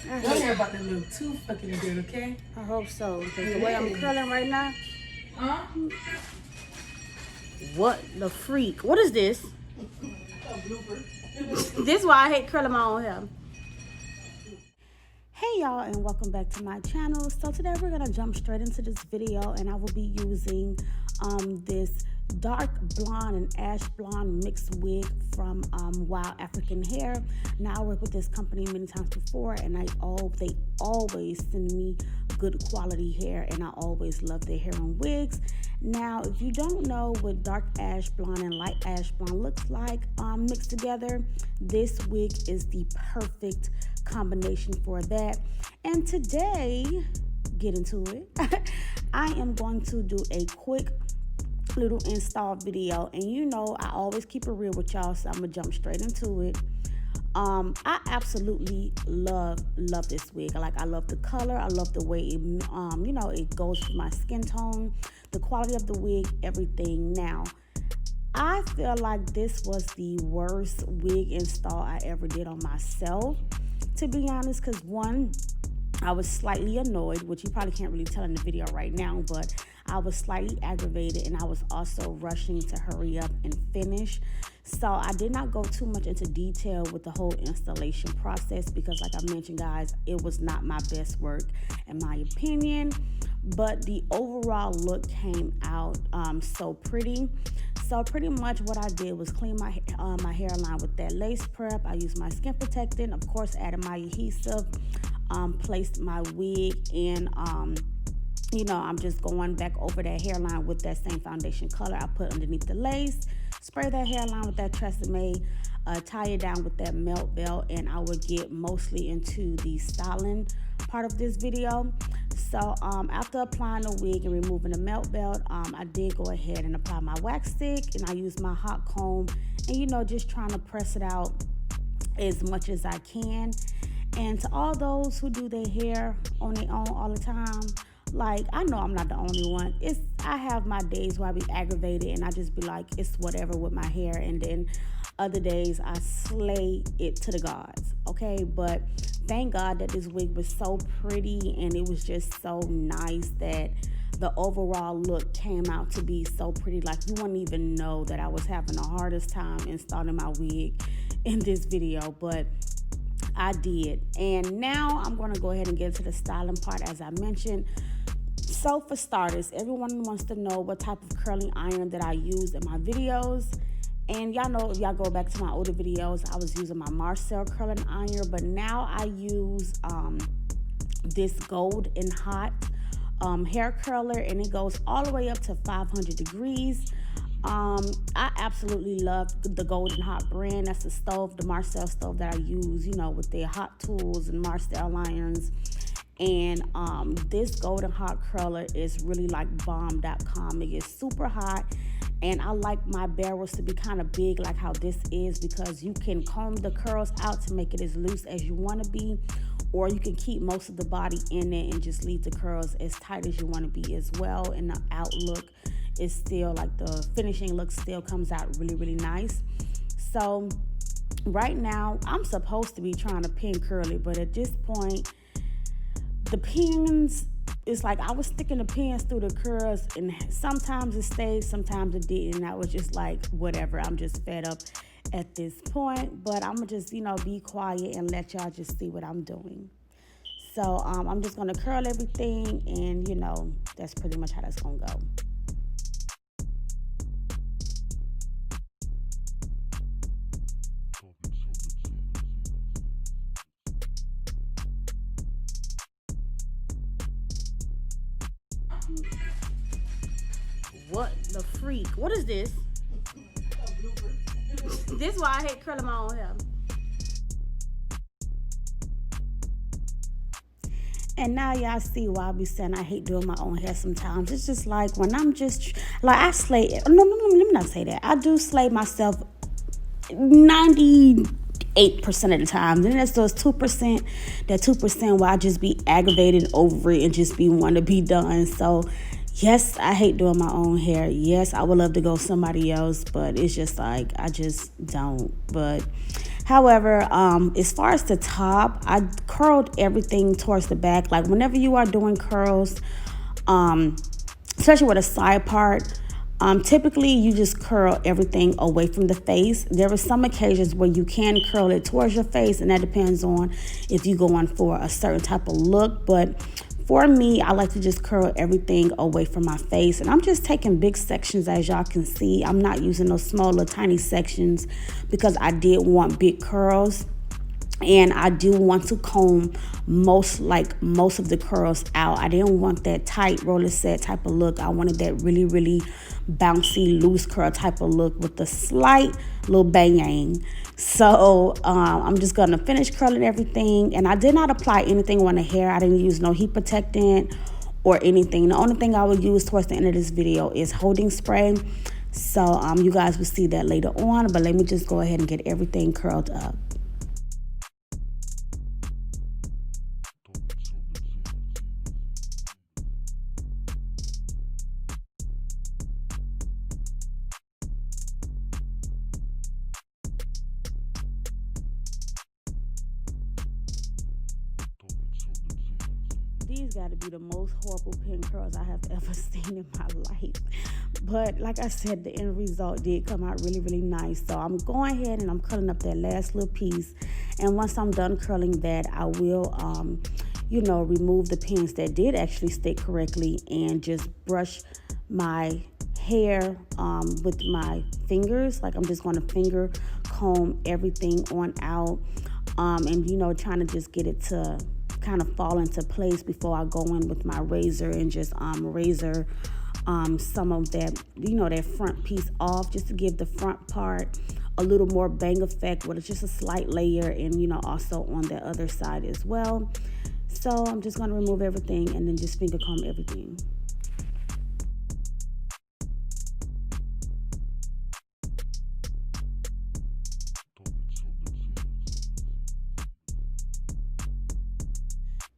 Your hair about to look too fucking good, okay? I hope so. Because the way I'm curling right now. Huh? What the freak? What is this? This is why I hate curling my own hair. Hey y'all, and welcome back to my channel. So today we're gonna jump straight into this video, and I will be using this dark blonde and ash blonde mixed wig from WowAfrican Hair. Now I worked with this company many times before, and they always send me good quality hair, and I always love their hair and wigs. Now, if you don't know what dark ash blonde and light ash blonde looks like mixed together, this wig is the perfect combination for that. And today, get into it, I am going to do a quick little install video, and you know I always keep it real with y'all, so I'm gonna jump straight into it. I absolutely love this wig. I love the color. I love the way it it goes with my skin tone, the quality of the wig, everything. Now, I feel like this was the worst wig install I ever did on myself, to be honest, because one, I was slightly annoyed, which you probably can't really tell in the video right now, but I was slightly aggravated, and I was also rushing to hurry up and finish. So I did not go too much into detail with the whole installation process because, like I mentioned, guys, it was not my best work in my opinion. But the overall look came out so pretty. So pretty much what I did was clean my hairline with that lace prep. I used my skin protectant, of course, added my adhesive, placed my wig in. I'm just going back over that hairline with that same foundation color I put underneath the lace. Spray that hairline with that Tresemme, tie it down with that melt belt, and I would get mostly into the styling part of this video. So after applying the wig and removing the melt belt, I did go ahead and apply my wax stick, and I used my hot comb, and just trying to press it out as much as I can. And to all those who do their hair on their own all the time, I know I'm not the only one. I have my days where I be aggravated and I just be like, it's whatever with my hair. And then other days I slay it to the gods, okay? But thank God that this wig was so pretty, and it was just so nice that the overall look came out to be so pretty. You wouldn't even know that I was having the hardest time installing my wig in this video, but I did. And now I'm going to go ahead and get into the styling part, as I mentioned. So for starters, everyone wants to know what type of curling iron that I use in my videos. And y'all know, if y'all go back to my older videos, I was using my Marcel curling iron, but now I use this Gold and Hot hair curler, and it goes all the way up to 500 degrees. I absolutely love the Gold and Hot brand. That's the stove, the Marcel stove that I use, with their hot tools and Marcel irons. And this Gold and Hot curler is really like bomb.com. It gets super hot, and I like my barrels to be kind of big like how this is, because you can comb the curls out to make it as loose as you want to be, or you can keep most of the body in it and just leave the curls as tight as you want to be as well. And the outlook is still, the finishing look still comes out really, really nice. So right now I'm supposed to be trying to pin curly, but at this point the pins, it's like I was sticking the pins through the curls, and sometimes it stayed, sometimes it didn't. And I was just like, whatever, I'm just fed up at this point. But I'm going to just, be quiet and let y'all just see what I'm doing. So I'm just going to curl everything, and, that's pretty much how that's going to go. What the freak? What is this? This is why I hate curling my own hair. And now y'all see why I be saying I hate doing my own hair sometimes. It's just when I'm just, I slay, no, let me not say that. I do slay myself 98% of the time. Then there's those 2%, that 2% where I just be aggravated over it and just be want to be done. So yes, I hate doing my own hair. Yes, I would love to go somebody else, but it's just I just don't. But However, as far as the top, I curled everything towards the back. Like whenever you are doing curls, especially with a side part, typically you just curl everything away from the face. There are some occasions where you can curl it towards your face, and that depends on if you're going for a certain type of look. But for me, I like to just curl everything away from my face. And I'm just taking big sections, as y'all can see. I'm not using those small little tiny sections because I did want big curls. And I do want to comb most of the curls out. I didn't want that tight roller set type of look. I wanted that really, really bouncy, loose curl type of look with a slight little bang. So I'm just gonna finish curling everything. And I did not apply anything on the hair. I didn't use no heat protectant or anything. The only thing I will use towards the end of this video is holding spray. So you guys will see that later on. But let me just go ahead and get everything curled up. These got to be the most horrible pin curls I have ever seen in my life. But like I said, the end result did come out really, really nice. So I'm going ahead and I'm curling up that last little piece. And once I'm done curling that, I will, remove the pins that did actually stick correctly and just brush my hair with my fingers. Like I'm just going to finger comb everything on out and, trying to just get it to kind of fall into place before I go in with my razor and just razor some of that, that front piece off, just to give the front part a little more bang effect with just a slight layer, and also on the other side as well. So I'm just going to remove everything and then just finger comb everything.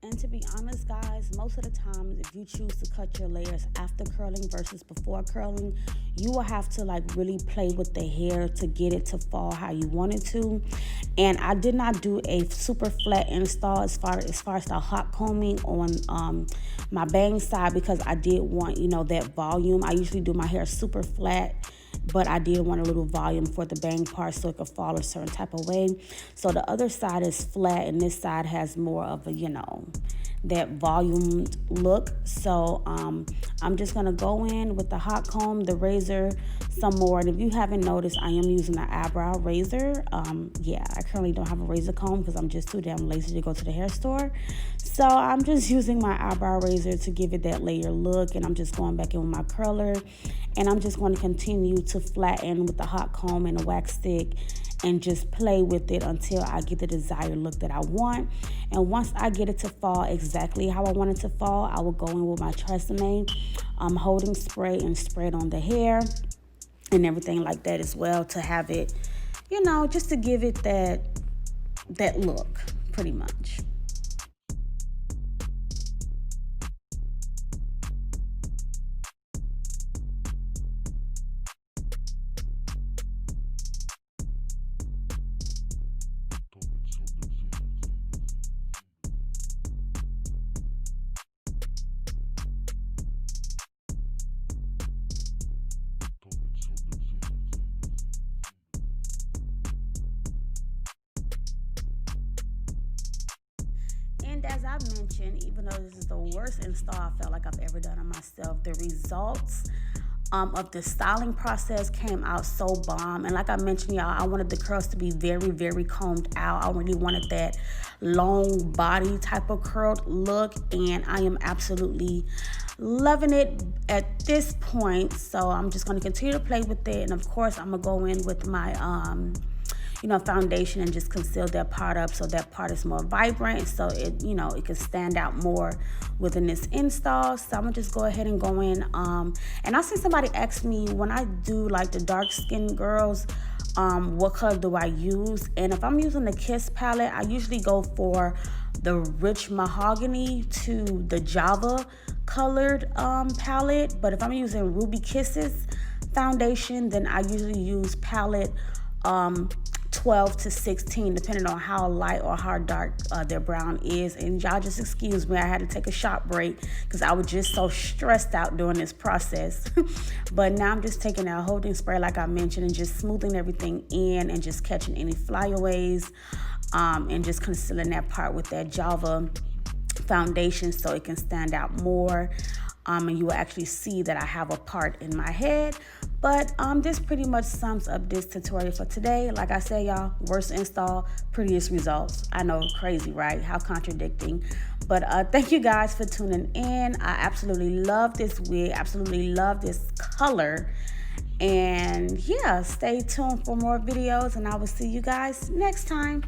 And to be honest, guys, most of the time, if you choose to cut your layers after curling versus before curling, you will have to really play with the hair to get it to fall how you want it to. And I did not do a super flat install as far as the hot combing on my bang side, because I did want, that volume. I usually do my hair super flat, but I did want a little volume for the bang part so it could fall a certain type of way. So the other side is flat and this side has more of a, that volumed look. So I'm just gonna go in with the hot comb, the razor, some more. And if you haven't noticed, I am using an eyebrow razor. I currently don't have a razor comb because I'm just too damn lazy to go to the hair store. So I'm just using my eyebrow razor to give it that layer look, and I'm just going back in with my curler, and I'm just going to continue to flatten with the hot comb and a wax stick and just play with it until I get the desired look that I want. And once I get it to fall exactly how I want it to fall, I will go in with my Tresemme holding spray and spray it on the hair and everything like that as well, to have it, just to give it that look, pretty much. And as I mentioned, even though this is the worst install I felt like I've ever done on myself, the results of the styling process came out so bomb. And like I mentioned, y'all, I wanted the curls to be very, very combed out. I really wanted that long body type of curled look, and I am absolutely loving it at this point. So I'm just going to continue to play with it, and of course I'm gonna go in with my foundation and just conceal that part up so that part is more vibrant, so it it can stand out more within this install. So I'm gonna just go ahead and go in. And I see somebody ask me, when I do like the dark skinned girls, what color do I use? And if I'm using the Kiss palette, I usually go for the rich mahogany to the Java colored palette. But if I'm using Ruby Kisses foundation, then I usually use palette 12 12 to 16, depending on how light or how dark their brown is. And y'all just excuse me, I had to take a short break because I was just so stressed out during this process. But now I'm just taking a holding spray like I mentioned and just smoothing everything in and just catching any flyaways, and just concealing that part with that Java foundation so it can stand out more. And you will actually see that I have a part in my head. But this pretty much sums up this tutorial for today. Like I said, y'all, worst install, prettiest results. I know, crazy, right? How contradicting. But thank you guys for tuning in. I absolutely love this wig, absolutely love this color. And yeah, stay tuned for more videos, and I will see you guys next time.